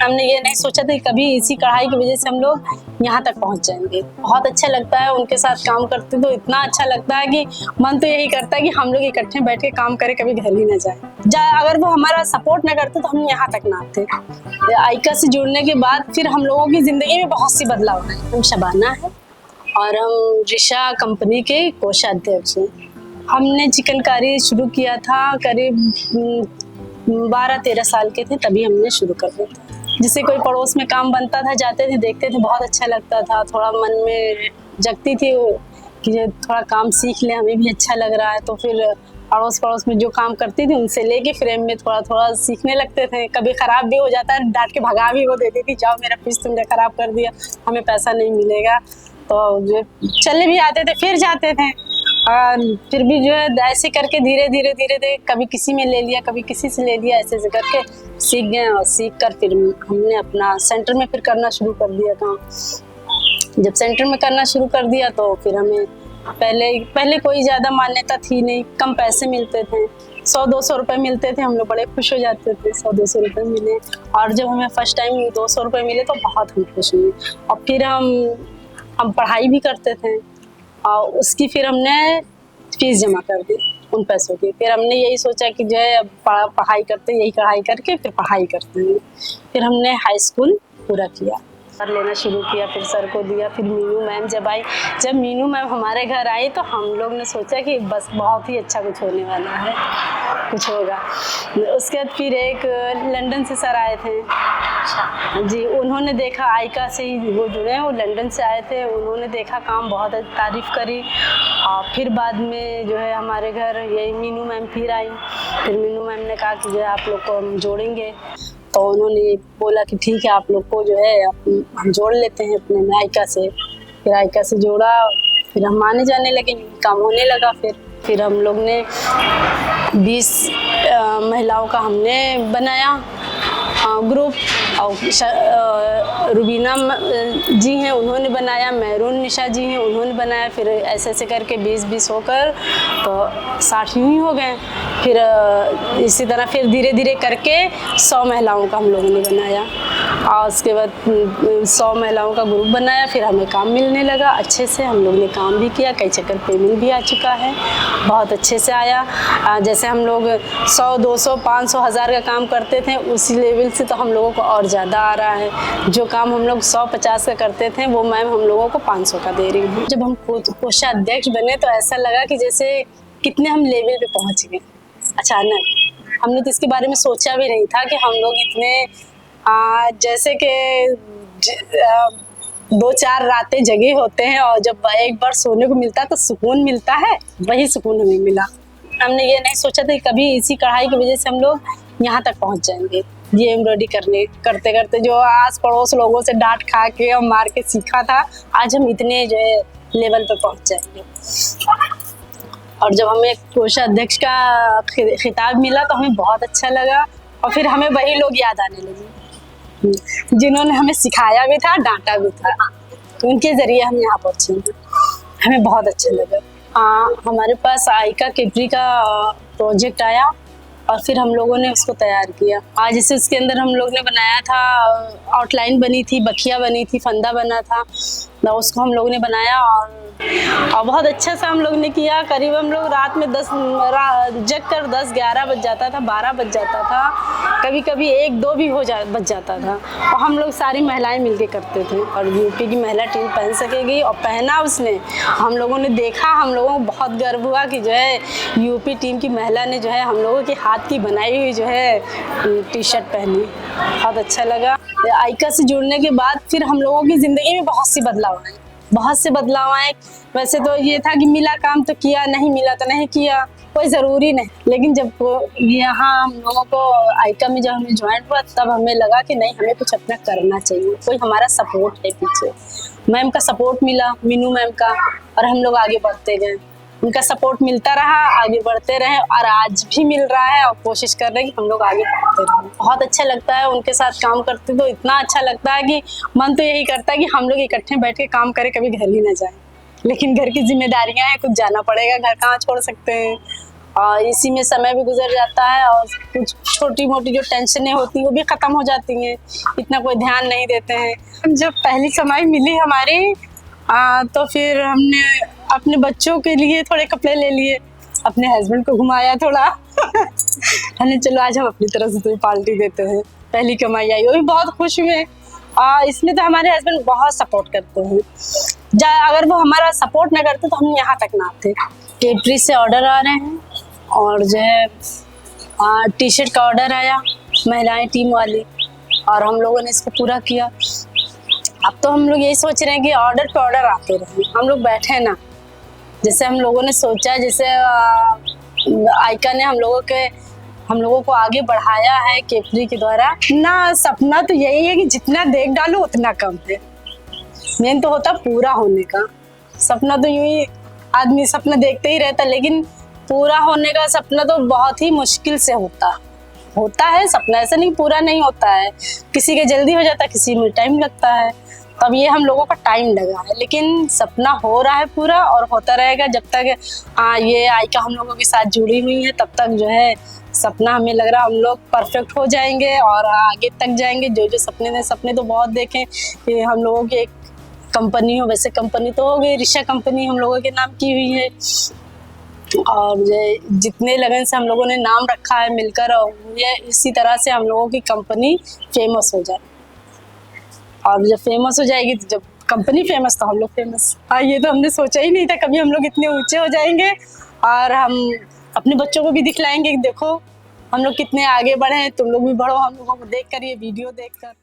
हमने ये नहीं सोचा था कि कभी इसी कढ़ाई की वजह से हम लोग यहाँ तक पहुँच जाएंगे। बहुत अच्छा लगता है उनके साथ काम करते, तो इतना अच्छा लगता है कि मन तो यही करता है कि हम लोग इकट्ठे बैठ के काम करें, कभी घर ही ना जाए। अगर वो हमारा सपोर्ट ना करते तो हम यहाँ तक ना आते। आइका से जुड़ने के बाद फिर हम लोगों की जिंदगी में बहुत सी बदलाव आए। हम शबाना है और हम रिशा कंपनी के कोषाध्यक्ष हैं। हमने चिकनकारी शुरू किया था करीब 12-13 साल के थे, तभी हमने शुरू कर दिया था। जिससे कोई पड़ोस में काम बनता था, जाते थे, देखते थे, बहुत अच्छा लगता था। थोड़ा मन में जगती थी कि थोड़ा काम सीख ले, हमें भी अच्छा लग रहा है। तो फिर अड़ोस पड़ोस में जो काम करती थी उनसे लेके फ्रेम में थोड़ा थोड़ा सीखने लगते थे। कभी खराब भी हो जाता है, डांट के भगा भी वो देती थी, जाओ मेरा पीस तुमने खराब कर दिया, हमें पैसा नहीं मिलेगा। तो जो चले भी आते थे, फिर जाते थे। और फिर भी जो है ऐसे करके धीरे धीरे कभी किसी में ले लिया, कभी किसी से ले लिया, ऐसे करके सीख गए। और सीख कर फिर हमने अपना सेंटर में फिर करना शुरू कर दिया काम। जब सेंटर में करना शुरू कर दिया तो फिर हमें पहले कोई ज़्यादा मान्यता थी नहीं, कम पैसे मिलते थे, 100-200 रुपये मिलते थे। हम लोग बड़े खुश हो जाते थे, 100-200 रुपये मिले। और जब हमें फर्स्ट टाइम 200 रुपये मिले तो बहुत हम खुश हुए। और फिर हम पढ़ाई भी करते थे और उसकी फिर हमने फीस जमा कर दी उन पैसों की। फिर हमने यही सोचा कि जो है पढ़ाई करते, यही पढ़ाई करके फिर पढ़ाई करते हैं। फिर हमने हाई स्कूल पूरा किया, सर लेना शुरू किया, फिर सर को दिया। फिर मीनू मैम जब मीनू मैम हमारे घर आई तो हम लोग ने सोचा कि बस बहुत ही अच्छा कुछ होने वाला है, कुछ होगा। उसके बाद फिर एक लंदन से सर आए थे जी, उन्होंने देखा आइका से ही वो जुड़े हैं, वो लंदन से आए थे। उन्होंने देखा काम, बहुत तारीफ़ करी। और फिर बाद में जो है हमारे घर यही मीनू मैम फिर आई। फिर मीनू मैम ने कहा कि जो है आप लोग को हम जोड़ेंगे। तो उन्होंने बोला कि ठीक है, आप लोग को जो है हम जोड़ लेते हैं अपने में आइका से। फिर आइका से जोड़ा, फिर हम आने जाने लगे, काम होने लगा। फिर हम लोग ने 20 महिलाओं का हमने बनाया ग्रुप। और रुबीना जी हैं, उन्होंने बनाया, मेहरून निशा जी हैं, उन्होंने बनाया। फिर ऐसे करके 20-20 होकर तो 60 यूँ ही हो गए। फिर इसी तरह फिर धीरे धीरे करके 100 महिलाओं का हम लोगों ने बनाया। और उसके बाद 100 महिलाओं का ग्रुप बनाया। फिर हमें काम मिलने लगा अच्छे से, हम लोग ने काम भी किया, कई चक्कर पेमेंट भी आ चुका है, बहुत अच्छे से आया। जैसे हम लोग 100, 200, 500, 1000 का काम करते थे, उसी लेवल से तो हम लोगों को और ज़्यादा आ रहा है। जो काम हम लोग 150 का करते थे वो मैम हम लोगों को 500 का दे रही हूँ। जब हम कोषाध्यक्ष बने तो ऐसा लगा कि जैसे कितने हम लेवल पे पहुँच गए अचानक। हमने तो इसके बारे में सोचा भी नहीं था कि हम लोग इतने जैसे कि 2-4 रातें जगे होते हैं और जब एक बार सोने को मिलता है तो सुकून मिलता है, वही सुकून हमें मिला। हमने ये नहीं सोचा था कि कभी इसी कढ़ाई की वजह से हम लोग यहाँ तक पहुँच जाएंगे। ये एम्ब्रॉयडरी करते करते जो आस पड़ोस लोगों से डांट खा के और मार के सीखा था, आज हम इतने जो है लेवल पर पहुँच जाएंगे। और जब हमें कोषाध्यक्ष का खिताब मिला तो हमें बहुत अच्छा लगा। और फिर हमें वही लोग याद आने लगे जिन्होंने हमें सिखाया भी था, डांटा भी था। तो उनके ज़रिए हम यहाँ पहुँचे, हमें बहुत अच्छा लगा। हमारे पास आइका कैपरी का प्रोजेक्ट आया और फिर हम लोगों ने उसको तैयार किया। आज जैसे उसके अंदर हम लोग ने बनाया था, आउटलाइन बनी थी, बखिया बनी थी, फंदा बना था, तो उसको हम लोग ने बनाया और बहुत अच्छा सा हम लोग ने किया। करीब हम लोग रात में जग कर 10-11 बज जाता था, 12 बज जाता था, कभी कभी 1-2 भी बज जाता था। और हम लोग सारी महिलाएं मिलके करते थे और यूपी की महिला टीम पहन सकेगी और पहना उसने। हम लोगों ने देखा, हम लोगों को बहुत गर्व हुआ कि जो है यूपी टीम की महिला ने जो है हम लोगों के हाथ की बनाई हुई जो है टी-शर्ट पहनी, बहुत अच्छा लगा। आइका से जुड़ने के बाद फिर हम लोगों की ज़िंदगी में बहुत से बदलाव आए। वैसे तो ये था कि मिला काम तो किया, नहीं मिला तो नहीं किया, कोई ज़रूरी नहीं। लेकिन जब यहाँ हम लोगों को आइका में जब हमें ज्वाइन हुआ तब हमें लगा कि नहीं, हमें कुछ अपना करना चाहिए, कोई हमारा सपोर्ट है पीछे। मैम का सपोर्ट मिला, मीनू मैम का, और हम लोग आगे बढ़ते गए। उनका सपोर्ट मिलता रहा, आगे बढ़ते रहे और आज भी मिल रहा है और कोशिश कर रहे हैं कि हम लोग आगे बढ़ते रहें। बहुत अच्छा लगता है उनके साथ काम करते, तो इतना अच्छा लगता है कि मन तो यही करता है कि हम लोग इकट्ठे बैठ के काम करें, कभी घर ही ना जाए। लेकिन घर की जिम्मेदारियां हैं, कुछ जाना पड़ेगा, घर कहाँ छोड़ सकते हैं। और इसी में समय भी गुजर जाता है और कुछ छोटी मोटी जो टेंशनें होती हैं वो भी ख़त्म हो जाती हैं, इतना कोई ध्यान नहीं देते हैं। जब पहली कमाई मिली हमारी तो फिर हमने अपने बच्चों के लिए थोड़े कपड़े ले लिए, अपने हस्बैंड को घुमाया थोड़ा हमने चलो आज हम अपनी तरफ से तुम्हें पार्टी देते हैं। पहली कमाई आई, वो भी बहुत खुश हुए। इसमें तो हमारे हस्बैंड बहुत सपोर्ट करते हैं। अगर वो हमारा सपोर्ट ना करते तो हम यहाँ तक ना आते। केपरी से ऑर्डर आ रहे हैं और जो है टी शर्ट का ऑर्डर आया महिलाएं टीम वाली, और हम लोगों ने इसको पूरा किया। अब तो हम लोग यही सोच रहे हैं कि ऑर्डर पे ऑर्डर आते रहे, हम लोग बैठे ना। जैसे हम लोगों ने सोचा, जैसे आइका ने हम लोगों को आगे बढ़ाया है केपरी के द्वारा ना। सपना तो यही है कि जितना देख डालो उतना कम है। मेन तो होता पूरा होने का सपना। तो यूं ही आदमी सपना देखते ही रहता, लेकिन पूरा होने का सपना तो बहुत ही मुश्किल से होता है सपना। ऐसा नहीं पूरा नहीं होता है, किसी के जल्दी हो जाता है, किसी में टाइम लगता है। तब ये हम लोगों का टाइम लगा है, लेकिन सपना हो रहा है पूरा और होता रहेगा जब तक ये आइका हम लोगों के साथ जुड़ी हुई है। तब तक जो है सपना हमें लग रहा है हम लोग परफेक्ट हो जाएंगे और आगे तक जाएंगे। जो सपने तो बहुत देखे कि हम लोगों की एक कंपनी हो, वैसे कंपनी तो हो गई, ऋषा कंपनी हम लोगों के नाम की हुई है। और जितने लगन से हम लोगों ने नाम रखा है मिलकर, ये इसी तरह से हम लोगों की कंपनी फेमस हो जाए। और जब फेमस हो जाएगी तो जब कंपनी फेमस तो हम लोग फेमस। ये तो हमने सोचा ही नहीं था कभी हम लोग इतने ऊंचे हो जाएंगे। और हम अपने बच्चों को भी दिखलाएंगे कि देखो हम लोग कितने आगे बढ़े हैं, तुम लोग भी बढ़ो हम लोगों को देखकर, ये वीडियो देखकर।